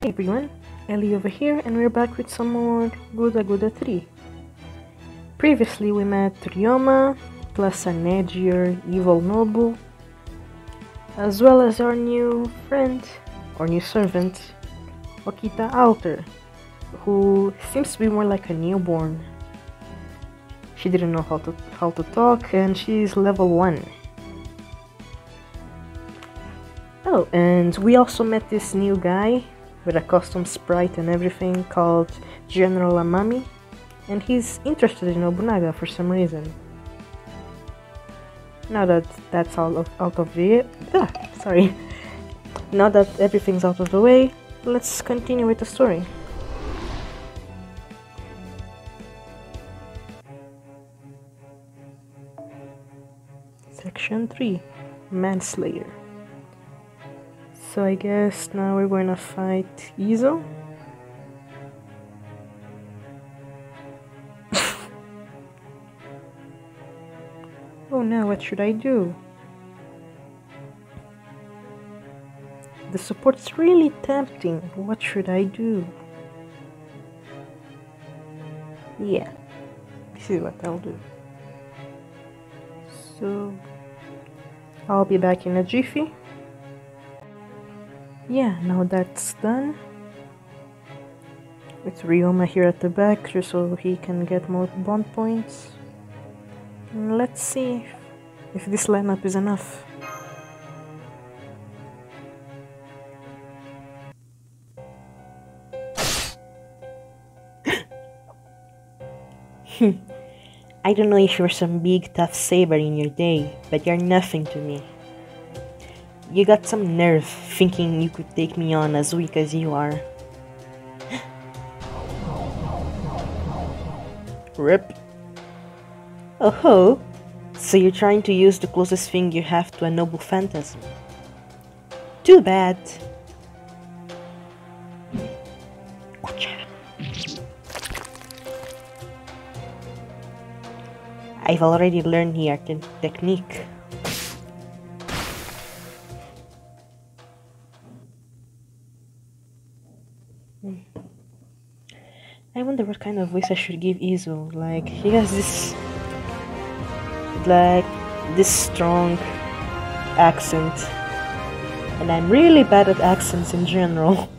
Hey everyone, Ellie over here, and we're back with some more GudaGuda3. Previously we met Ryoma, plus an edgier evil noble, as well as our new friend, or new servant, Okita Alter, who seems to be more like a newborn. She didn't know how to talk, and she's level 1. Oh, and we also met this new guy with a custom sprite and everything called General Amami, and he's interested in Nobunaga for some reason. Now that that's out of the now that everything's out of the way, let's continue with the story. Section 3, Manslayer. So I guess now we're going to fight Izo. Oh no, what should I do? The support's really tempting. What should I do? Yeah, this is what I'll do. So I'll be back in a jiffy. Yeah, now that's done. With Ryoma here at the back, just so he can get more bond points. And let's see if this lineup is enough. I don't know if you're some big tough saber in your day, but you're nothing to me. You got some nerve thinking you could take me on as weak as you are. Rip. Oh ho! So you're trying to use the closest thing you have to a noble phantasm. Too bad. I've already learned your technique. I wonder what kind of voice I should give Izo. Like, he has this strong accent, and I'm really bad at accents in general.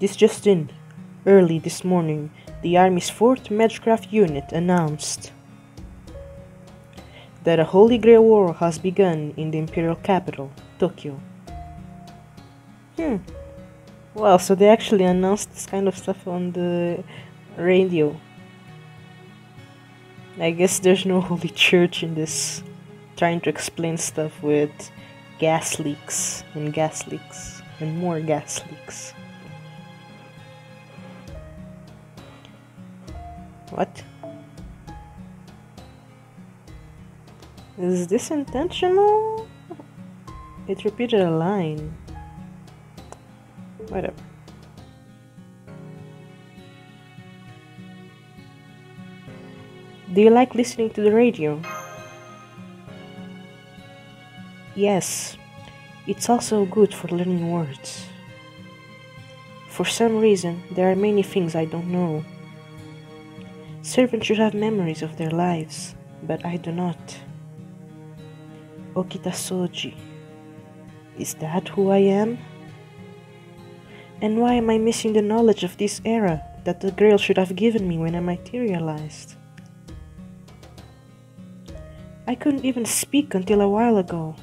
This just in. Early this morning, the Army's 4th Magecraft unit announced that a Holy Grail War has begun in the Imperial capital, Tokyo. Well, so they actually announced this kind of stuff on the radio. I guess there's no holy church in this, trying to explain stuff with gas leaks and more gas leaks. What? Is this intentional? It repeated a line. Whatever. Do you like listening to the radio? Yes. It's also good for learning words. For some reason, there are many things I don't know. Servants should have memories of their lives, but I do not. Okita Soji. Is that who I am? And why am I missing the knowledge of this era that the Grail should have given me when I materialized? I couldn't even speak until a while ago.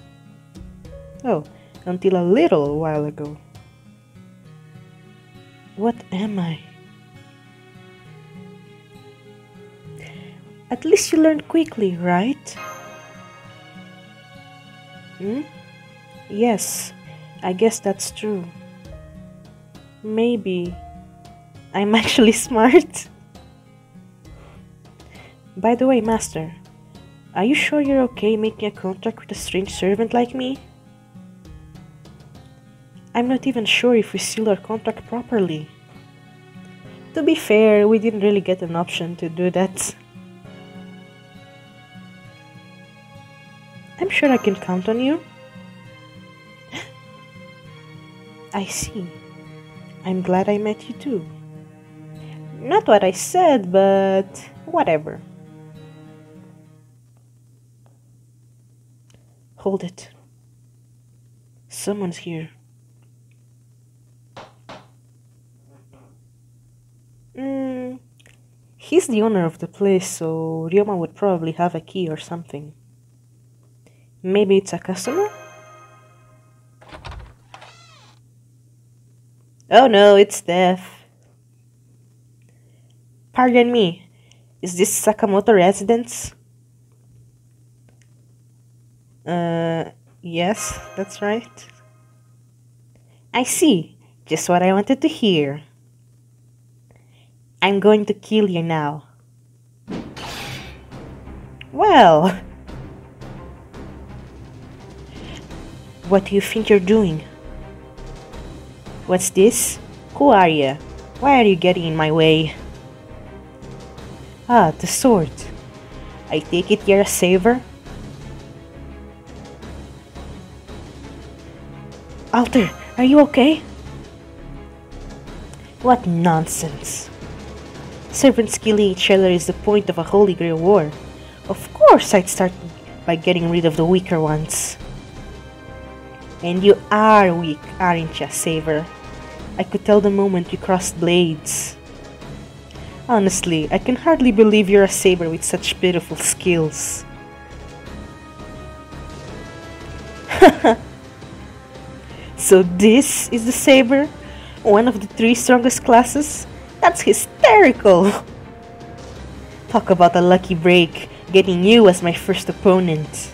Oh, until a little while ago. What am I? At least you learned quickly, right? Yes, I guess that's true. Maybe I'm actually smart. By the way, Master, are you sure you're okay making a contract with a strange servant like me? I'm not even sure if we sealed our contract properly. To be fair, we didn't really get an option to do that. I'm sure I can count on you. I see. I'm glad I met you too. Not what I said, but whatever. Hold it. Someone's here. He's the owner of the place, so Ryoma would probably have a key or something. Maybe it's a customer? Oh no, it's Steph. Pardon me, is this Sakamoto residence? Yes, that's right. I see, just what I wanted to hear. I'm going to kill you now. Well, what do you think you're doing? What's this? Who are you? Why are you getting in my way? Ah, the sword. I take it you're a saver? Alter, are you okay? What nonsense. Servants killing each other is the point of a Holy Grail war. Of course I'd start by getting rid of the weaker ones. And you are weak, aren't you, Saver? I could tell the moment you crossed blades. Honestly, I can hardly believe you're a saber with such pitiful skills. So this is the saber? One of the 3 strongest classes? That's hysterical! Talk about a lucky break, getting you as my first opponent.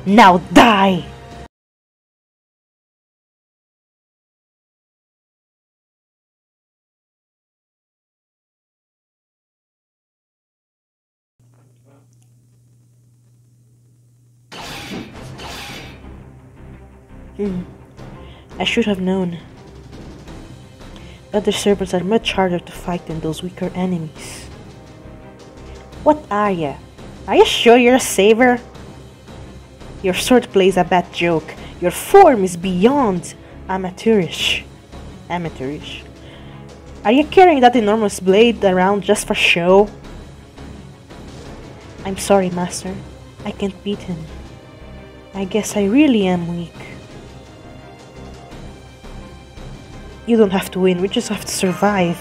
Now die! I should have known. Other servants are much harder to fight than those weaker enemies. What are you? Are you sure you're a saver? Your swordplay is a bad joke. Your form is beyond amateurish. Amateurish. Are you carrying that enormous blade around just for show? I'm sorry, Master. I can't beat him. I guess I really am weak. You don't have to win, we just have to survive.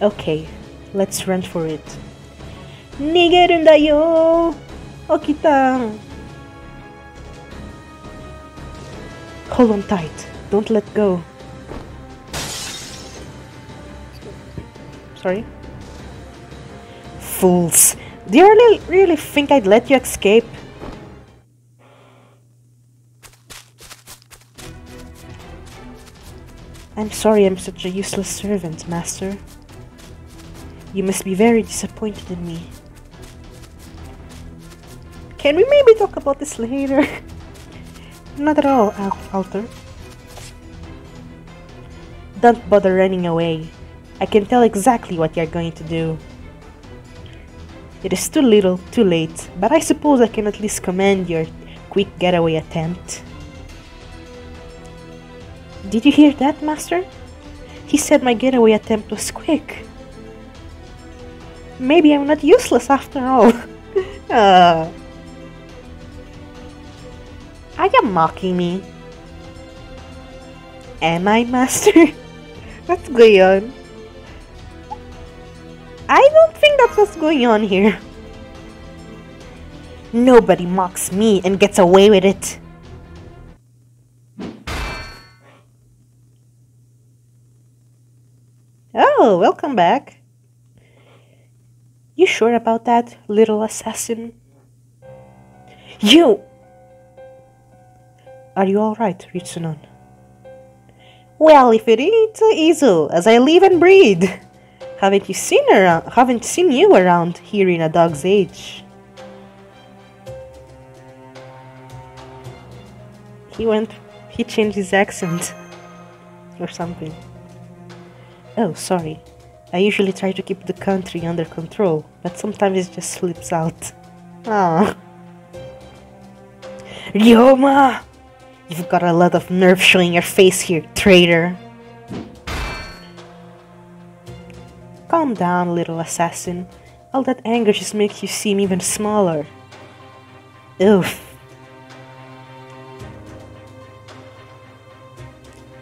Okay, let's run for it. Nigeru da yo! Okita! Hold on tight, don't let go. Sorry? Fools! Do you really think I'd let you escape? I'm sorry I'm such a useless servant, Master. You must be very disappointed in me. Can we maybe talk about this later? Not at all, Alter. Don't bother running away. I can tell exactly what you're going to do. It is too little, too late, but I suppose I can at least commend your quick getaway attempt. Did you hear that, Master? He said my getaway attempt was quick. Maybe I'm not useless after all. Are you mocking me? Am I, Master? What's going on? I don't think that's what's going on here. Nobody mocks me and gets away with it. Oh, welcome back. You sure about that, little assassin? You! Are you alright, Ritsunon? Well, if it ain't Izu, as I live and breathe. Haven't seen you around here in a dog's age. He changed his accent or something. Oh, sorry. I usually try to keep the country under control, but sometimes it just slips out. Ah. Ryoma! You've got a lot of nerve showing your face here, traitor. Calm down, little assassin. All that anger just makes you seem even smaller. Oof.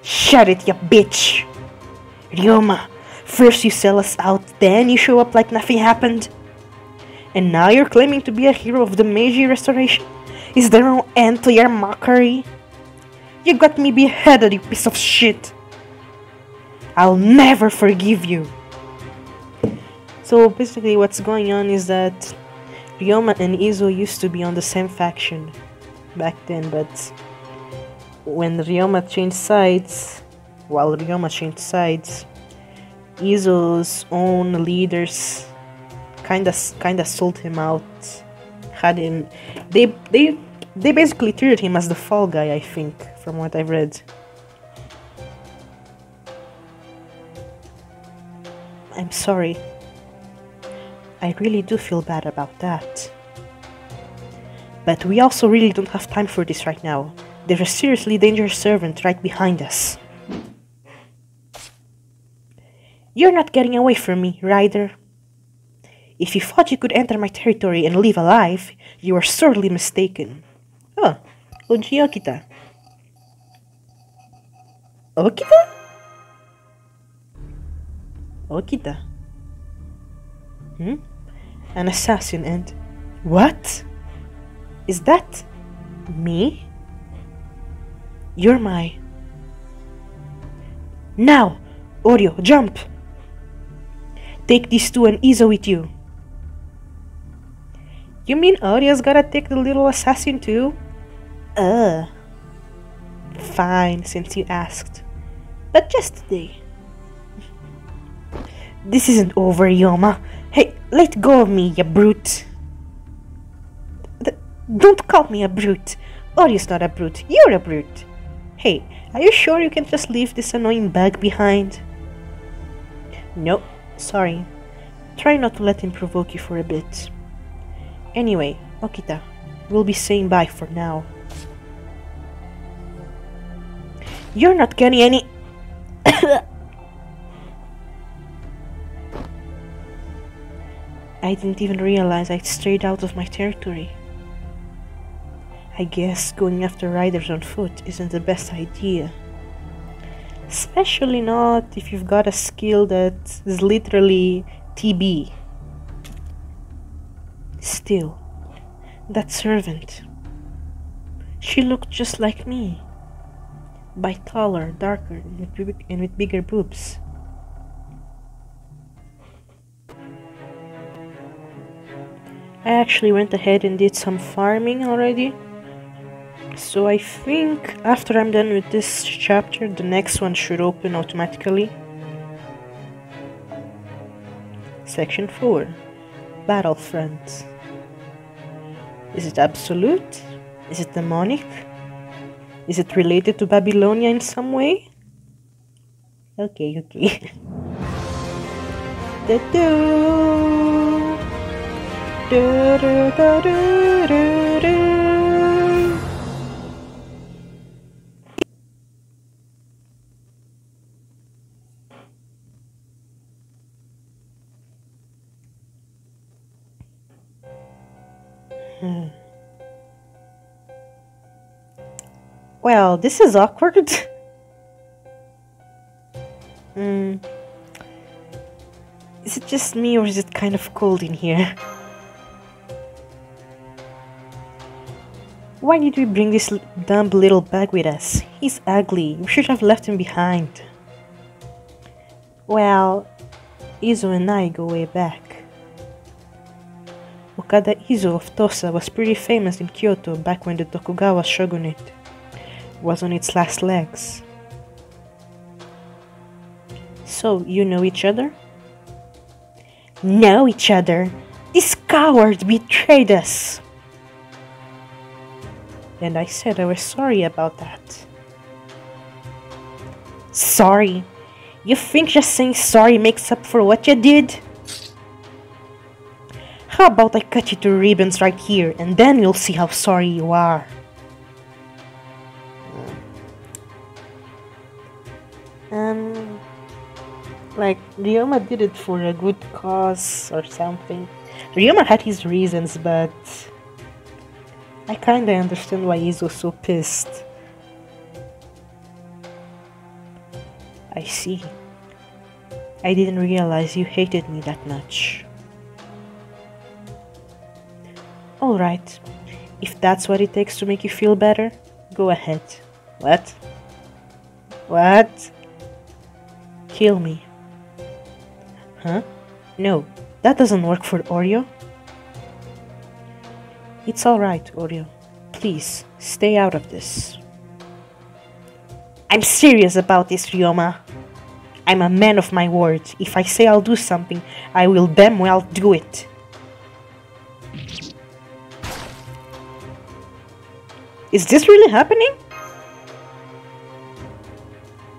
Shut it, you bitch! Ryoma, first you sell us out, then you show up like nothing happened. And now you're claiming to be a hero of the Meiji Restoration? Is there no end to your mockery? You got me beheaded, you piece of shit! I'll never forgive you! So basically what's going on is that Ryoma and Izo used to be on the same faction back then, but when Ryoma changed sides, Izo's own leaders kinda sold him out. Had him, they basically treated him as the fall guy, I think, from what I've read. I'm sorry. I really do feel bad about that. But we also really don't have time for this right now. There's a seriously dangerous servant right behind us. You're not getting away from me, Ryder. If you thought you could enter my territory and leave alive, you are sorely mistaken. Oh, Oji Okita. Okita? Okita. An assassin and... What? Is that... me? You're my... Now! Oreo, jump! Take these two and Izo with you. You mean Orio's gotta take the little assassin too? Fine, since you asked. But just today. This isn't over, Yoma. Hey, let go of me, you brute. Don't call me a brute. Orio's not a brute. You're a brute. Hey, are you sure you can just leave this annoying bag behind? Nope, sorry. Try not to let him provoke you for a bit. Anyway, Okita, we'll be saying bye for now. You're not getting any... I didn't even realize I'd strayed out of my territory. I guess going after riders on foot isn't the best idea. Especially not if you've got a skill that is literally TB. Still, that servant. She looked just like me. But taller, darker, and with bigger boobs. I actually went ahead and did some farming already. So I think after I'm done with this chapter, the next one should open automatically. Section 4. Battlefront. Is it absolute? Is it demonic? Is it related to Babylonia in some way? Okay. Well, this is awkward. Is it just me or is it kind of cold in here? Why did we bring this dumb little bag with us? He's ugly. We should have left him behind. Well, Izo and I go way back. Okada Izo of Tosa was pretty famous in Kyoto back when the Tokugawa shogunate was on its last legs. So, you know each other? Know each other? This coward betrayed us! And I said I was sorry about that. Sorry? You think just saying sorry makes up for what you did? How about I cut you to ribbons right here, and then you'll see how sorry you are. Like, Ryoma did it for a good cause or something. Ryoma had his reasons, but I kinda understand why he's so pissed. I see. I didn't realize you hated me that much. Alright, if that's what it takes to make you feel better, go ahead. What? What? Kill me. Huh? No, that doesn't work for Oreo. It's alright, Oreo. Please, stay out of this. I'm serious about this, Ryoma. I'm a man of my word. If I say I'll do something, I will damn well do it. Is this really happening?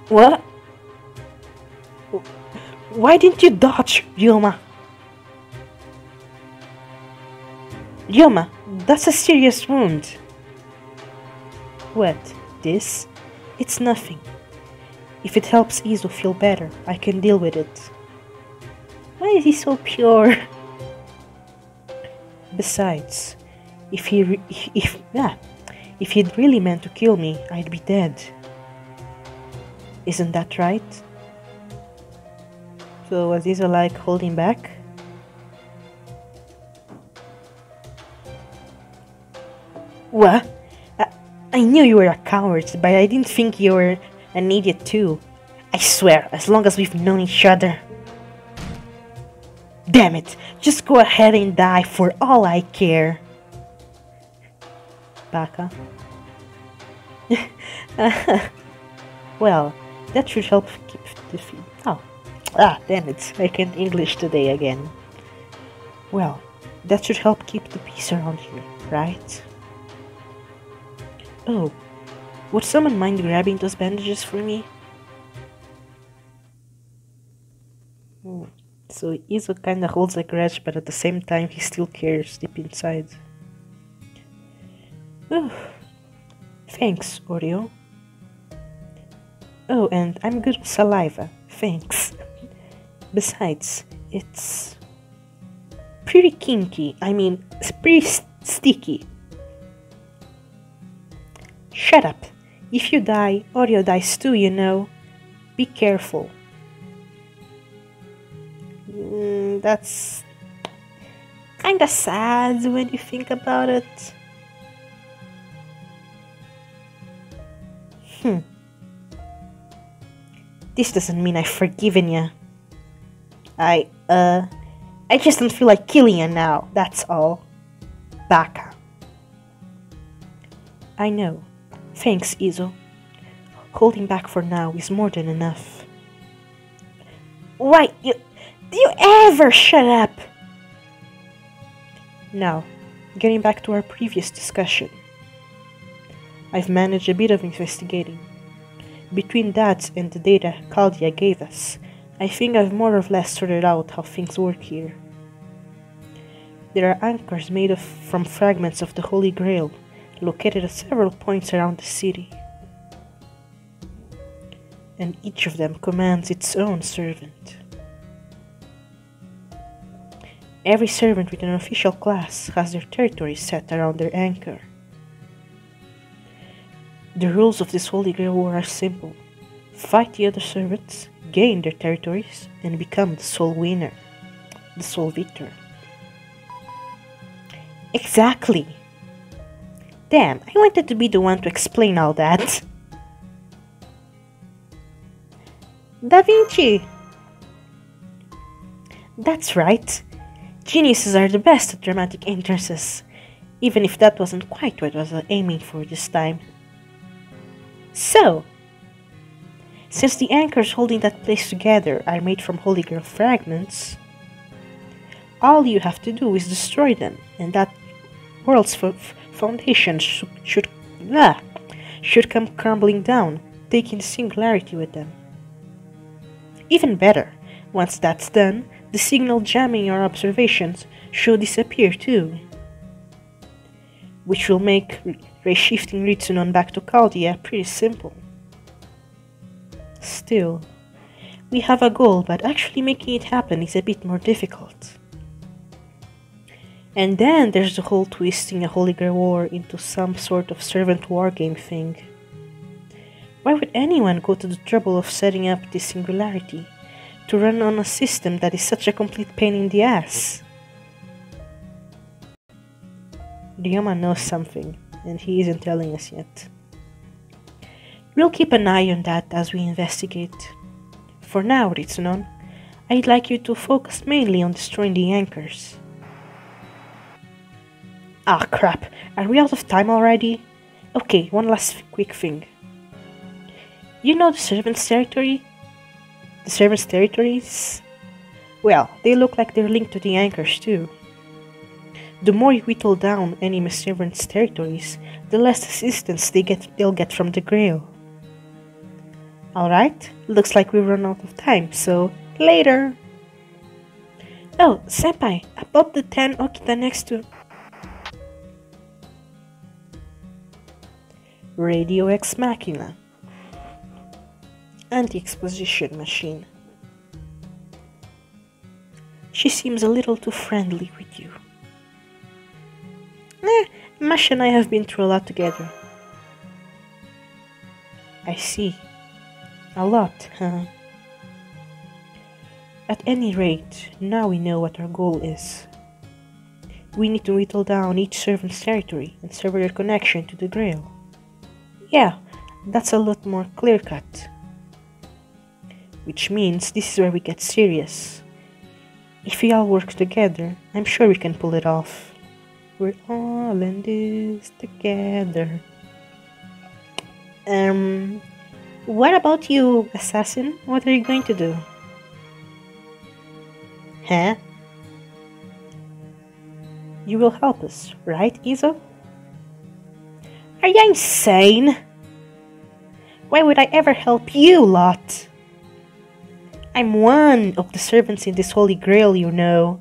What? Why didn't you dodge, Ryoma? Ryoma, that's a serious wound. What? This? It's nothing. If it helps Izo feel better, I can deal with it. Why is he so pure? Besides, if he'd really meant to kill me, I'd be dead. Isn't that right? So was Izo like holding back? What? I knew you were a coward, but I didn't think you were an idiot too. I swear, as long as we've known each other. Damn it, just go ahead and die for all I care. Baka. Well, that should help keep the feed. Oh. Damn it, I can't English today again. Well, that should help keep the peace around here, right? Oh, would someone mind grabbing those bandages for me? So Izo kinda holds a grudge, but at the same time he still cares deep inside. Oh, thanks, Oreo. Oh, and I'm good with saliva, thanks. Besides, it's pretty kinky, it's pretty sticky. Shut up. If you die, Oreo dies too, you know. Be careful. That's kinda sad when you think about it. This doesn't mean I've forgiven you. I just don't feel like killing you now, that's all. Baka. I know. Thanks, Izo. Holding back for now is more than enough. Why, do you ever shut up? Now, getting back to our previous discussion. I've managed a bit of investigating. Between that and the data Caldia gave us, I think I've more or less sorted out how things work here. There are anchors made from fragments of the Holy Grail, located at several points around the city. And each of them commands its own servant. Every servant with an official class has their territory set around their anchor. The rules of this Holy Grail War are simple. Fight the other servants, gain their territories, and become the sole winner. The sole victor. Exactly! Damn, I wanted to be the one to explain all that. Da Vinci! That's right. Geniuses are the best at dramatic entrances, even if that wasn't quite what I was aiming for this time. So, since the anchors holding that place together are made from Holy Grail fragments, all you have to do is destroy them, and that world's foundation should come crumbling down, taking the singularity with them. Even better, once that's done, the signal jamming your observations should disappear too, which will make reshifting Ritsunon back to Chaldea pretty simple. Still, we have a goal, but actually making it happen is a bit more difficult. And then there's the whole twisting a Holy Grail war into some sort of servant wargame thing. Why would anyone go to the trouble of setting up this singularity to run on a system that is such a complete pain in the ass? Ryoma knows something, and he isn't telling us yet. We'll keep an eye on that as we investigate. For now, Ritsunon, I'd like you to focus mainly on destroying the anchors. Ah, crap. Are we out of time already? Okay, one last quick thing. You know the servants' territory? The servants' territories? Well, they look like they're linked to the anchors too. The more you whittle down enemy servants' territories, the less assistance they'll get from the Grail. Alright, looks like we've run out of time, so later! Oh, Senpai, about the 10 Okita next to... Radio Ex Machina. Anti-exposition machine. She seems a little too friendly with you. Mash and I have been through a lot together. I see. A lot, huh? At any rate, now we know what our goal is. We need to whittle down each servant's territory and sever their connection to the Grail. Yeah, that's a lot more clear-cut. Which means this is where we get serious. If we all work together, I'm sure we can pull it off. We're all in this together. What about you, assassin? What are you going to do? Huh? You will help us, right, Izo? Are you insane? Why would I ever help you lot? I'm one of the servants in this Holy Grail, you know.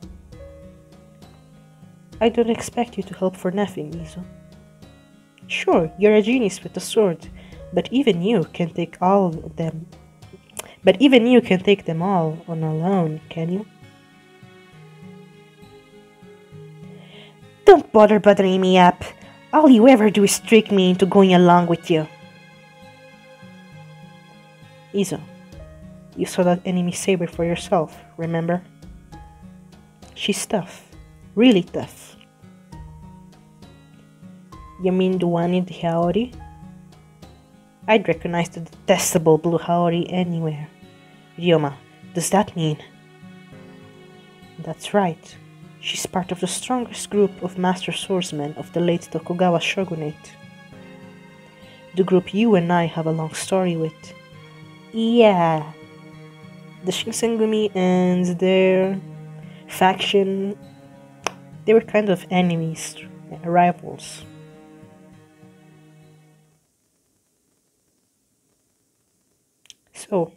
I don't expect you to help for nothing, Izo. Sure, you're a genius with a sword, but even you can take all of them. But even you can take them all on alone, can you? Don't bother buttering me up. All you ever do is trick me into going along with you. Izo, you saw that enemy saber for yourself, remember? She's tough. Really tough. You mean the one in the Haori? I'd recognize the detestable blue Haori anywhere. Ryoma, does that mean? That's right. She's part of the strongest group of master swordsmen of the late Tokugawa shogunate. The group you and I have a long story with. Yeah. The Shinsengumi and their faction, they were kind of enemies, rivals. So,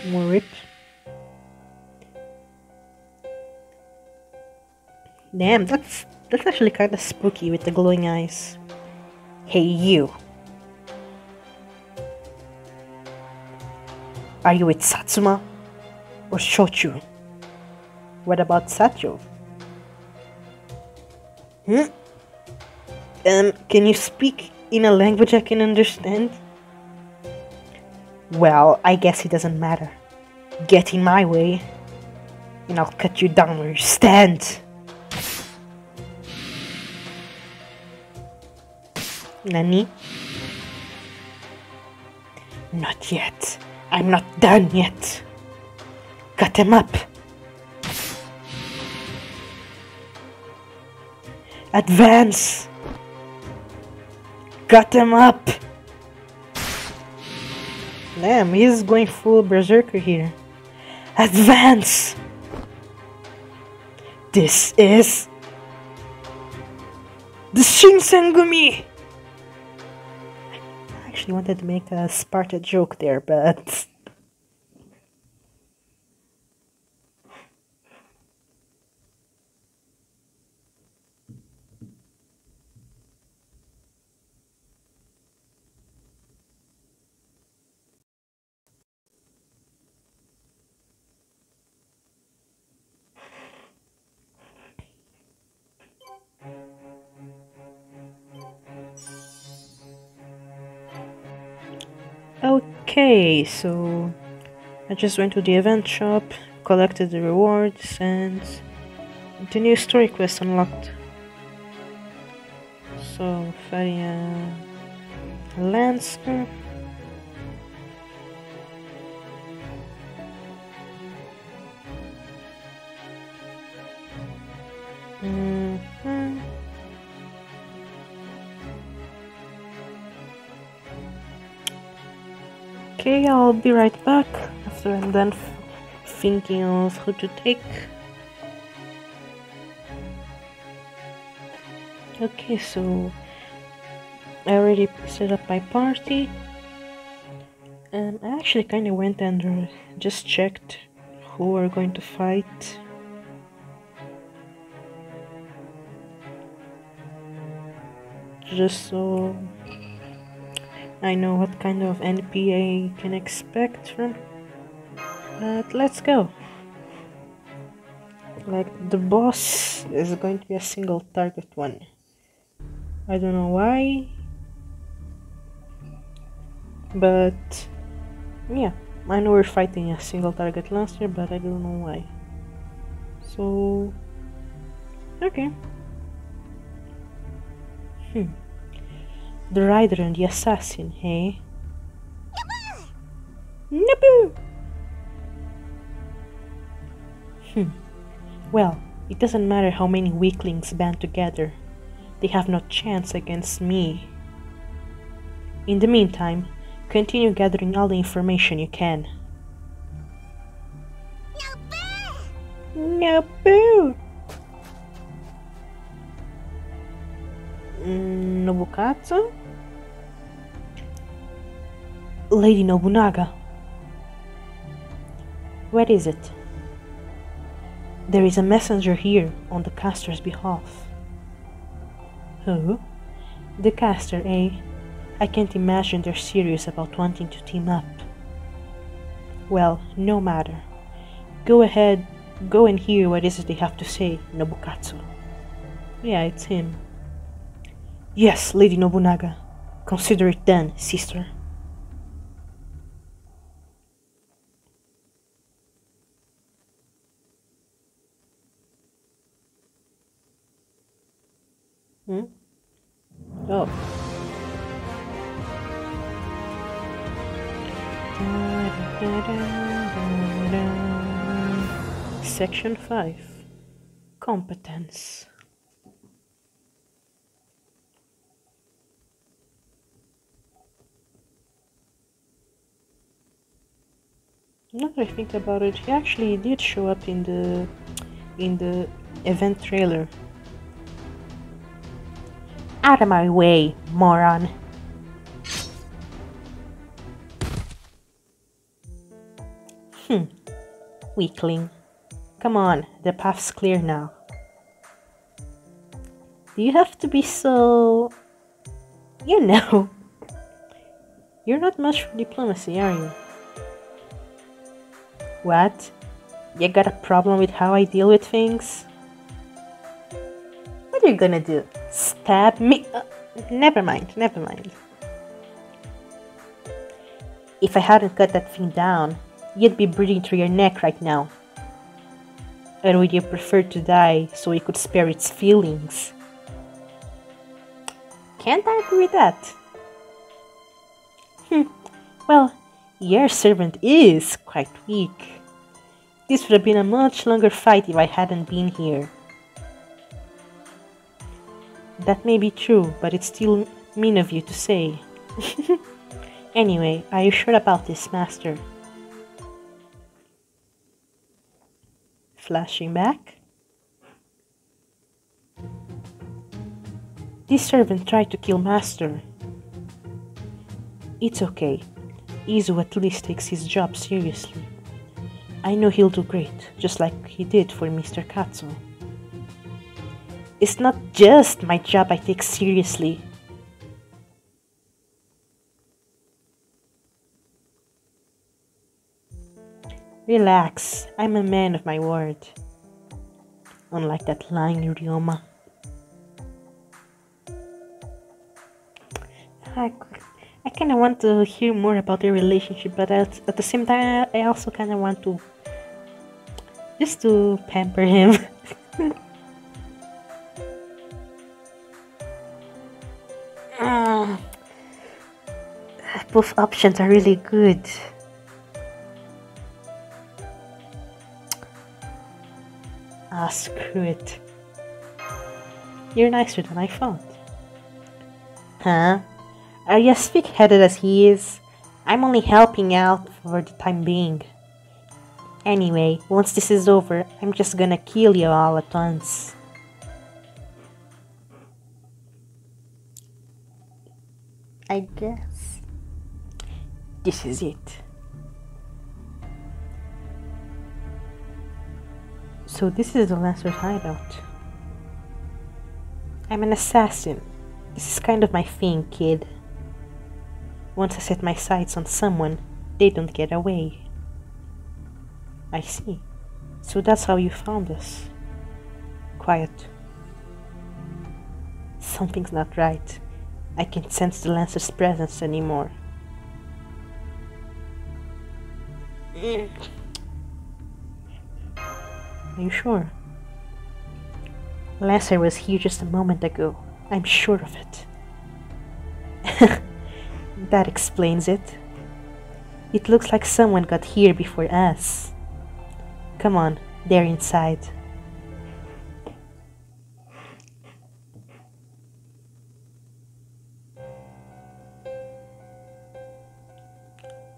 more rip. Damn, that's actually kind of spooky with the glowing eyes. Hey you. Are you with Satsuma or Shochu? What about Satyo? Can you speak in a language I can understand? Well, I guess it doesn't matter. Get in my way, and I'll cut you down where you stand. Nani? Not yet. I'm not done yet. Cut him up. Advance. Cut him up. Damn, he's going full berserker here. Advance. This is the Shinsengumi. actually wanted to make a Sparta joke there, but... Okay, so I just went to the event shop, collected the rewards, and the new story quest unlocked. So, Faria Lancer. Okay, I'll be right back after I'm done thinking of who to take. Okay, so I already set up my party. I actually kind of went and just checked who we're going to fight. Just so I know what kind of NP I can expect from. But let's go. Like, the boss is going to be a single target one. I don't know why. But yeah, I know we're fighting a single target Lancer, but I don't know why. So okay. The Rider and the Assassin, hey? Naboo! Well, it doesn't matter how many weaklings band together. They have no chance against me. In the meantime, continue gathering all the information you can. Naboo! Nobukatsu? Lady Nobunaga. What is it? There is a messenger here on the caster's behalf. Who? The caster, eh? I can't imagine they're serious about wanting to team up. Well, no matter. Go ahead, go and hear what is it they have to say, Nobukatsu. Yeah, it's him. Yes, Lady Nobunaga. Consider it done, sister. Oh. Section 5. Competence. Now that I think about it, he actually did show up in the event trailer. Out of my way, moron. Weakling. Come on, the path's clear now. Do you have to be so... You know. You're not much for diplomacy, are you? What? You got a problem with how I deal with things? What are you gonna do? Stab me? Never mind. If I hadn't cut that thing down, you'd be breathing through your neck right now. Or would you prefer to die so you could spare its feelings? Can't argue with that. Well, your servant is quite weak. This would have been a much longer fight if I hadn't been here. That may be true, but it's still mean of you to say. Anyway, are you sure about this, Master? Flashing back. This servant tried to kill Master. It's okay. Izu at least takes his job seriously. I know he'll do great, just like he did for Mr. Katsu. It's not just my job I take seriously. Relax, I'm a man of my word. Unlike that lying Ryoma. I kind of want to hear more about their relationship, but at the same time, I also kind of want to just to pamper him. Both options are really good. Ah, screw it. You're nicer than I thought. Huh? Are you as thick-headed as he is? I'm only helping out for the time being. Anyway, once this is over, I'm just gonna kill you all at once. I guess. This is it. So this is the Lancer's hideout. I'm an assassin. This is kind of my thing, kid. Once I set my sights on someone, they don't get away. I see. So that's how you found us. Quiet. Something's not right. I can't sense the Lancer's presence anymore. Are you sure? Lancer was here just a moment ago. I'm sure of it. That explains it. It looks like someone got here before us. Come on, they're inside.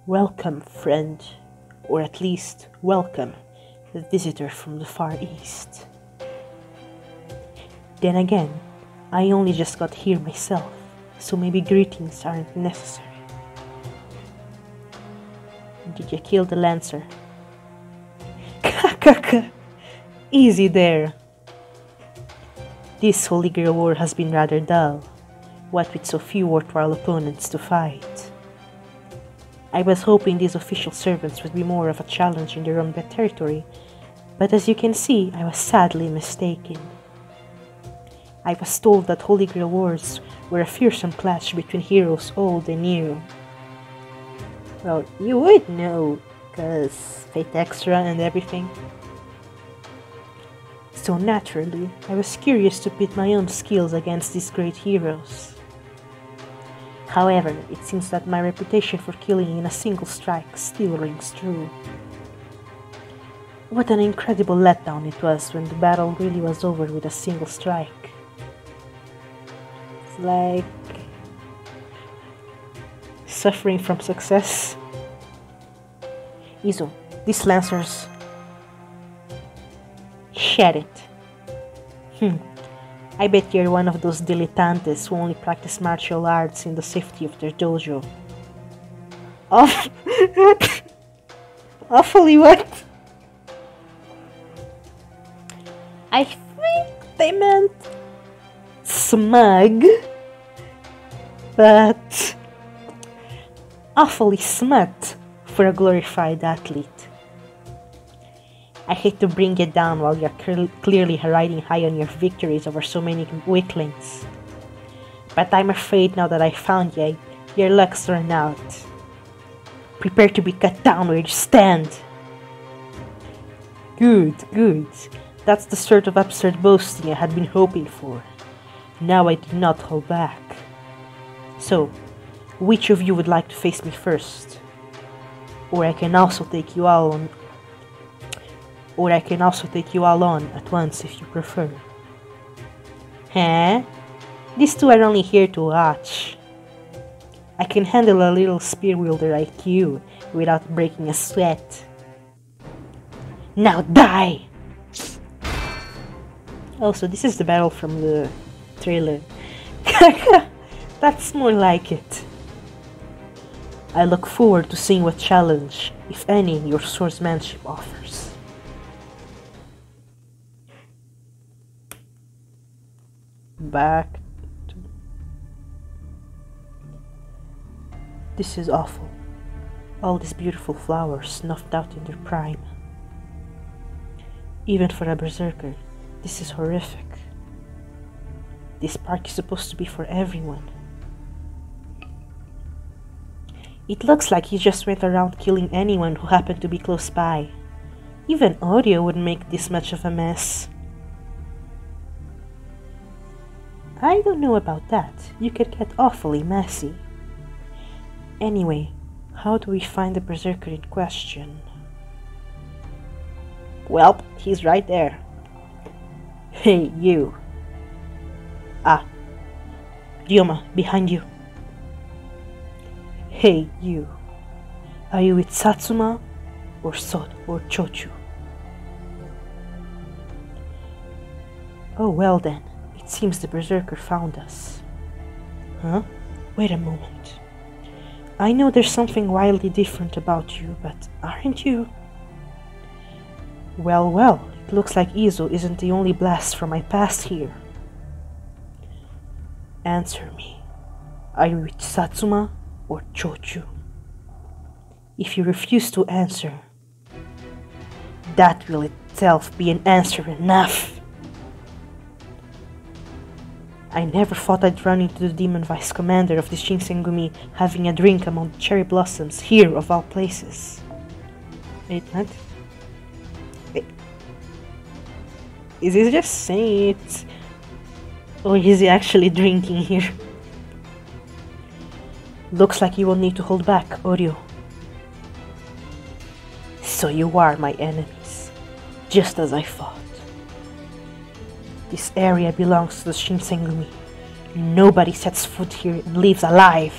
Welcome, friend. Or at least, welcome, a visitor from the Far East. Then again, I only just got here myself, so maybe greetings aren't necessary. Did you kill the Lancer? Kakaka! Easy there. This Holy Grail war has been rather dull, what with so few worthwhile opponents to fight. I was hoping these official servants would be more of a challenge in their own territory, but as you can see, I was sadly mistaken. I was told that Holy Grail wars were a fearsome clash between heroes old and new. Well, you would know, cause Fate Extra and everything. So naturally, I was curious to pit my own skills against these great heroes. However, it seems that my reputation for killing in a single strike still rings true. What an incredible letdown it was when the battle really was over with a single strike. It's like suffering from success. Izu, these Lancers... Shed it. I bet you're one of those dilettantes who only practice martial arts in the safety of their dojo. Awfully what? I think they meant smug, but awfully smut for a glorified athlete. I hate to bring you down while you're clearly riding high on your victories over so many weaklings. But I'm afraid now that I found you, your luck's run out. Prepare to be cut down where you stand. Good, good. That's the sort of absurd boasting I had been hoping for. Now I did not hold back. So, which of you would like to face me first? Or I can also take you all on at once if you prefer. Huh? These two are only here to watch. I can handle a little spear wielder like you without breaking a sweat. Now die! Also, this is the battle from the trailer. That's more like it. I look forward to seeing what challenge, if any, your swordsmanship offers. Back to... This is awful. All these beautiful flowers snuffed out in their prime. Even for a berserker, this is horrific. This park is supposed to be for everyone. It looks like he just went around killing anyone who happened to be close by. Even audio wouldn't make this much of a mess. I don't know about that. You could get awfully messy. Anyway, how do we find the berserker in question? Well, he's right there. Hey, you. Ah, Ryoma, behind you. Hey, you. Are you with Satsuma or Sod or Chochu? Oh, well then. It seems the berserker found us. Huh? Wait a moment. I know there's something wildly different about you, but aren't you? Well, well, it looks like Izo isn't the only blast from my past here. Answer me. Are you with Satsuma or Chochu? If you refuse to answer, that will itself be an answer enough. I never thought I'd run into the demon vice commander of the Shinsengumi having a drink among the cherry blossoms here of all places. Wait, what? Wait. Is he just saying it? Or is he actually drinking here? Looks like you will need to hold back, Oryo. So you are my enemies, just as I thought. This area belongs to the Shinsengumi. Nobody sets foot here and leaves alive.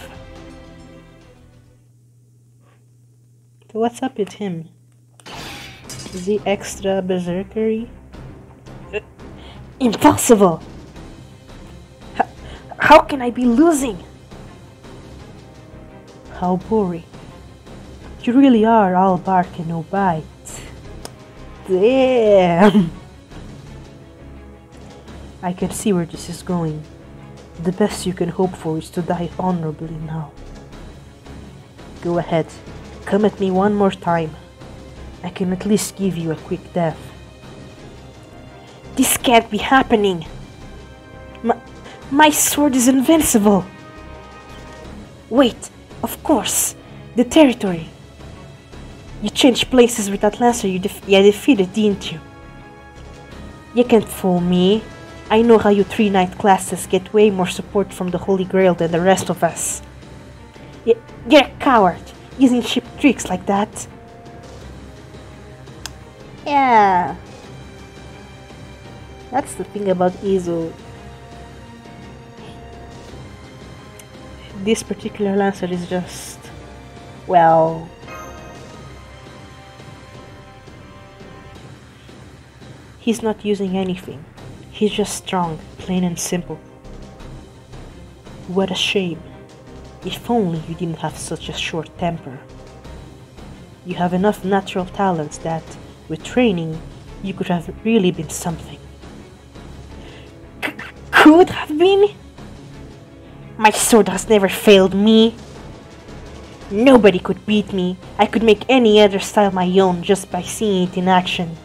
So what's up with him? Is he extra berserkery? Impossible! How can I be losing? How boring. You really are all bark and no bite. Damn! I can see where this is going. The best you can hope for is to die honorably now. Go ahead, come at me one more time. I can at least give you a quick death. This can't be happening! My sword is invincible! Wait, of course, the territory. You changed places with that lancer you defeated, didn't you? You can't fool me. I know how you 3 knight classes get way more support from the Holy Grail than the rest of us. You're a coward, using cheap tricks like that. Yeah. That's the thing about Izo. This particular lancer is just... well... he's not using anything. He's just strong, plain and simple. What a shame. If only you didn't have such a short temper. You have enough natural talents that, with training, you could have really been something. Could have been? My sword has never failed me. Nobody could beat me. I could make any other style my own just by seeing it in action.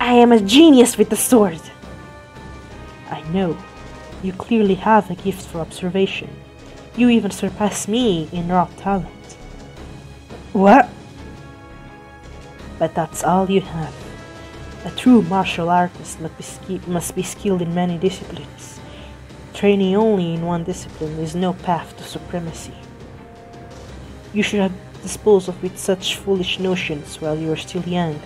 I am a genius with the sword. I know. You clearly have a gift for observation. You even surpass me in raw talent. What? But that's all you have. A true martial artist must be skilled in many disciplines. Training only in one discipline is no path to supremacy. You should have disposed of with such foolish notions while you were still young.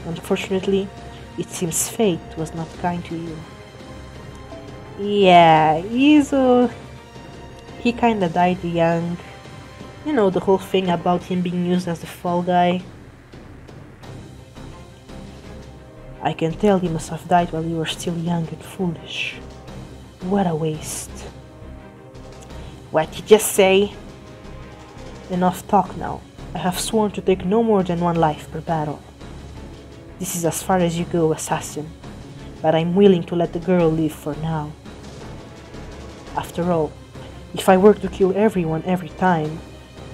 Unfortunately, it seems fate was not kind to you. Yeah, Izo... he kinda died young. You know, the whole thing about him being used as the fall guy. I can tell he must have died while you were still young and foolish. What a waste. What you just say? Enough talk now. I have sworn to take no more than one life per battle. This is as far as you go, assassin, but I'm willing to let the girl live for now. After all, if I were to kill everyone every time,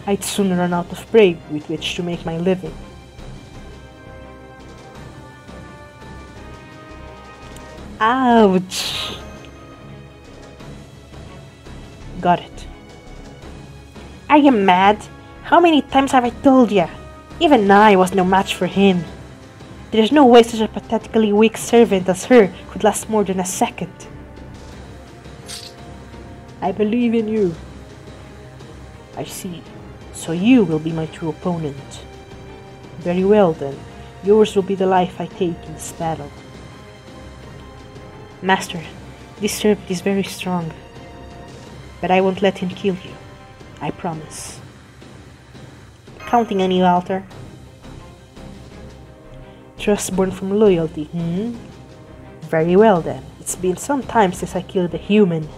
I'd soon run out of prey with which to make my living. Ouch! Got it. Are you mad? How many times have I told ya? Even I was no match for him. There's no way such a pathetically weak servant as her could last more than a second. I believe in you. I see. So you will be my true opponent. Very well then. Yours will be the life I take in this battle. Master, this servant is very strong. But I won't let him kill you. I promise. Counting on you, Walter. Trust born from loyalty, Very well then. It's been some time since I killed a human.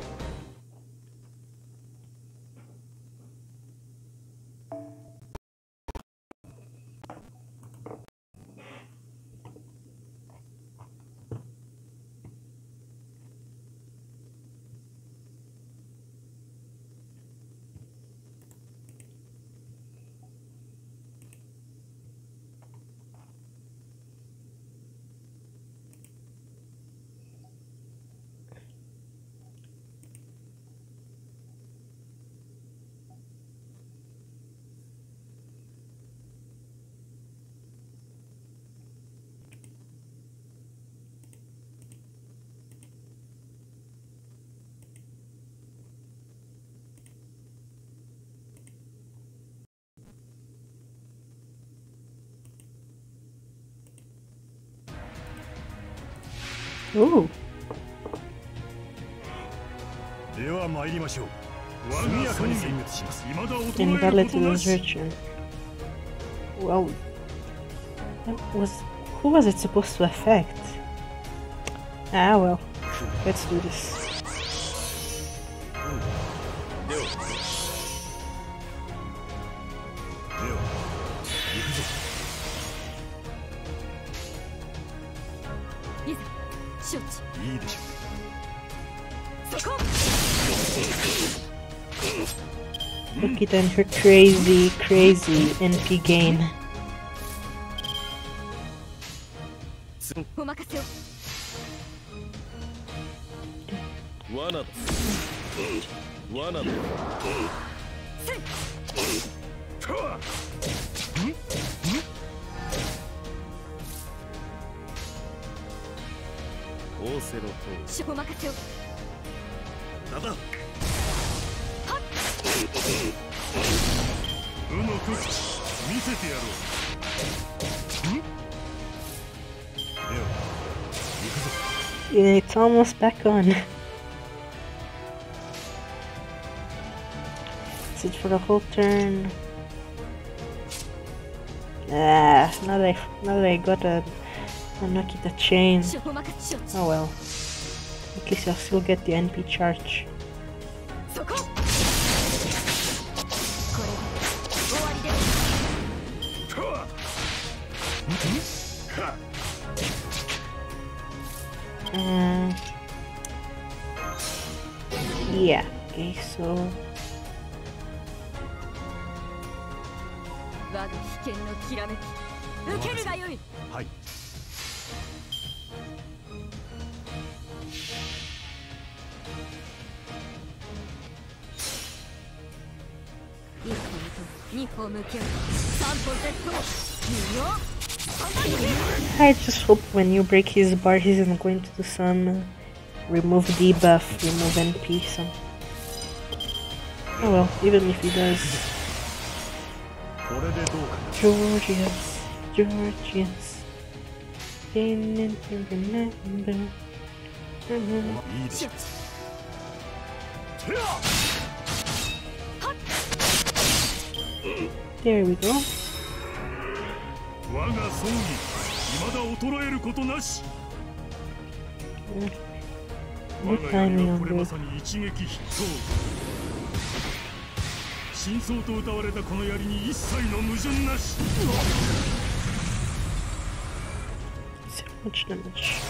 Ooh. Invalid desertion. Well, who was it supposed to affect? Ah well, let's do this. Look at her crazy NP gain. It's almost back on. Sit for the whole turn. Now that I got a Nakita chain. Oh well. At least I'll still get the NP charge. Yeah, okay, so... I just hope when you break his bar he isn't going to do some remove debuff, remove NP, so... Oh well, even if he does... Georgius... Didn't remember... There we go. Good timing on this. So much damage.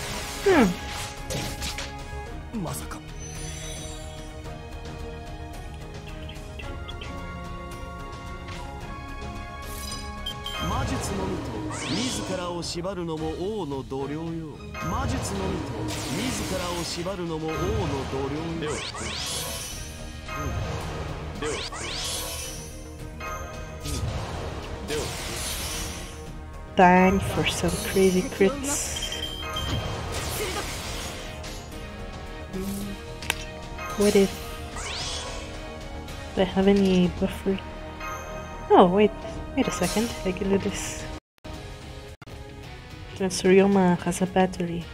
Time for some crazy crits. What if... do I have any buffer? Oh, wait a second, I can do this. Ryoma has a battery.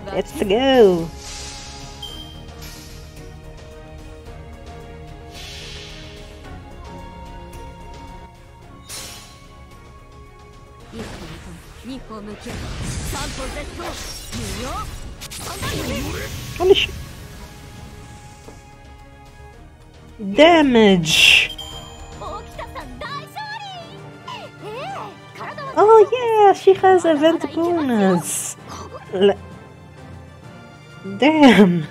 Let's go! Holy shit! Damage! Oh yeah, she has event bonus! Damn!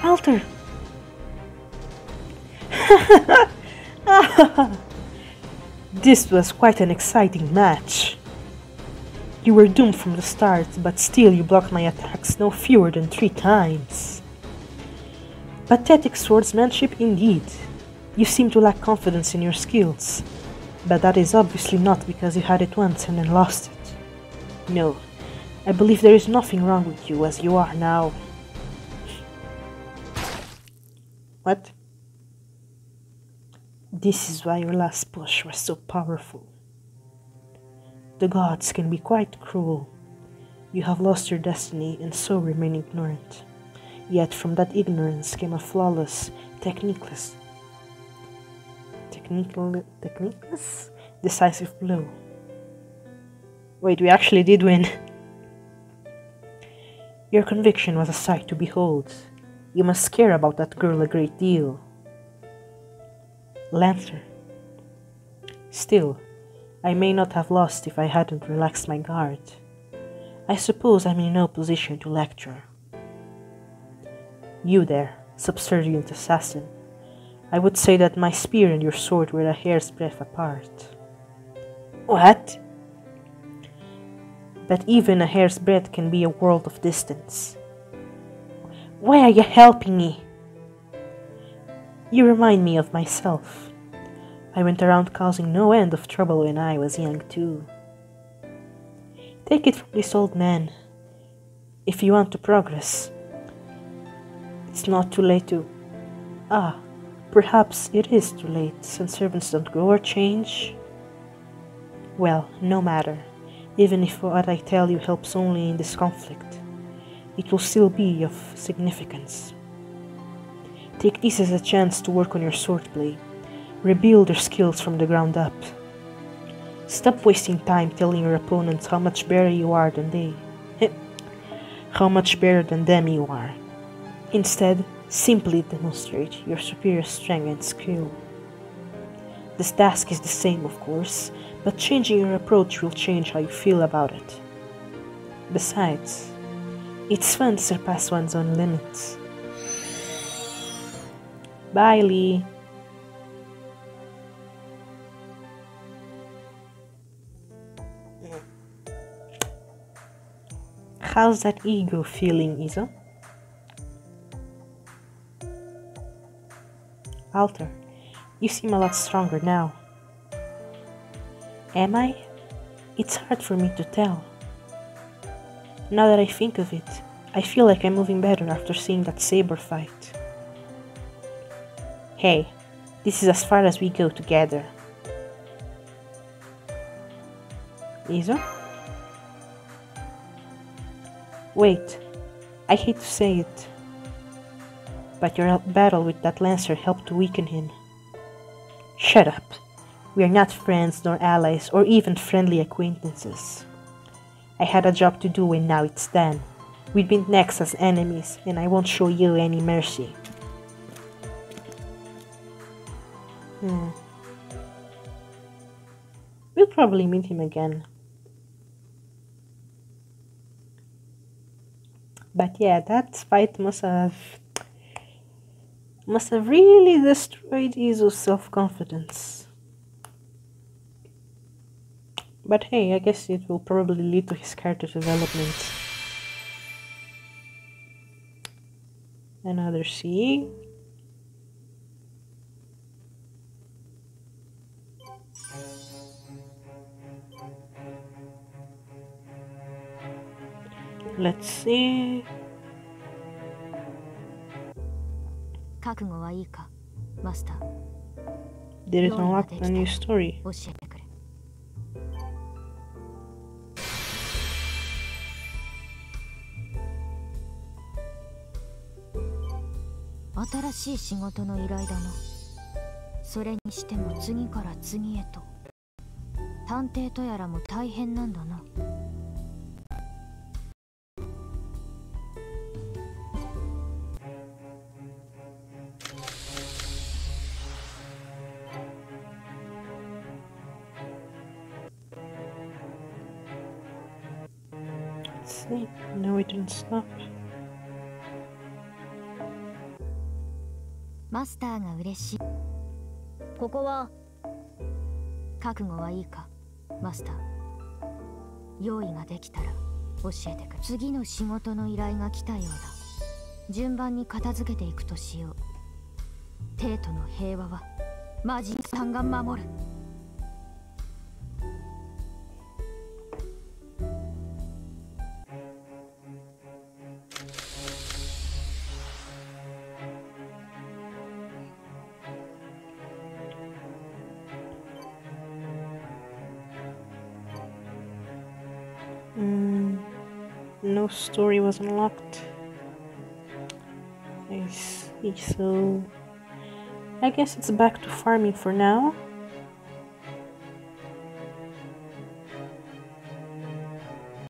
Alter! This was quite an exciting match. You were doomed from the start, but still you blocked my attacks no fewer than 3 times. Pathetic swordsmanship indeed. You seem to lack confidence in your skills, but that is obviously not because you had it once and then lost it. No, I believe there is nothing wrong with you as you are now. What? This is why your last push was so powerful. The gods can be quite cruel. You have lost your destiny and so remain ignorant. Yet from that ignorance came a flawless, techniqueless, decisive blow. Wait, we actually did win. Your conviction was a sight to behold. You must care about that girl a great deal. Lancer. Still, I may not have lost if I hadn't relaxed my guard. I suppose I'm in no position to lecture. You there, subservient assassin. I would say that my spear and your sword were a hair's breadth apart. What? But even a hair's breadth can be a world of distance. Why are you helping me? You remind me of myself. I went around causing no end of trouble when I was young too. Take it from this old man. If you want to progress, it's not too late to... Perhaps it is too late, since servants don't grow or change. Well, no matter. Even if what I tell you helps only in this conflict, it will still be of significance. Take this as a chance to work on your swordplay. Rebuild your skills from the ground up. Stop wasting time telling your opponents how much better you are than they. How much better than them you are. Instead, simply demonstrate your superior strength and skill. This task is the same, of course, but changing your approach will change how you feel about it. Besides, it's fun to surpass one's own limits. Bye, Lee. How's that ego feeling, Izo? Alter, you seem a lot stronger now. Am I? It's hard for me to tell. Now that I think of it, I feel like I'm moving better after seeing that saber fight. Hey, this is as far as we go together. Lisa? Wait, I hate to say it, but your battle with that Lancer helped to weaken him. Shut up. We are not friends nor allies or even friendly acquaintances. I had a job to do and now it's done. We've been next as enemies and I won't show you any mercy. We'll probably meet him again. But yeah, that fight must have really destroyed Izu's self-confidence. But hey, I guess it will probably lead to his character development. Another C. Let's see. Did it unlock a new story? See, no, it didn't stop. Master が嬉しい。ここは覚悟はいいか、マスター。用意ができたら教えてくれ。次の仕事の依頼が来たようだ。順番に片付けていくとしよう。帝都の平和は魔人さんが守る。No story was unlocked. I see, so I guess it's back to farming for now.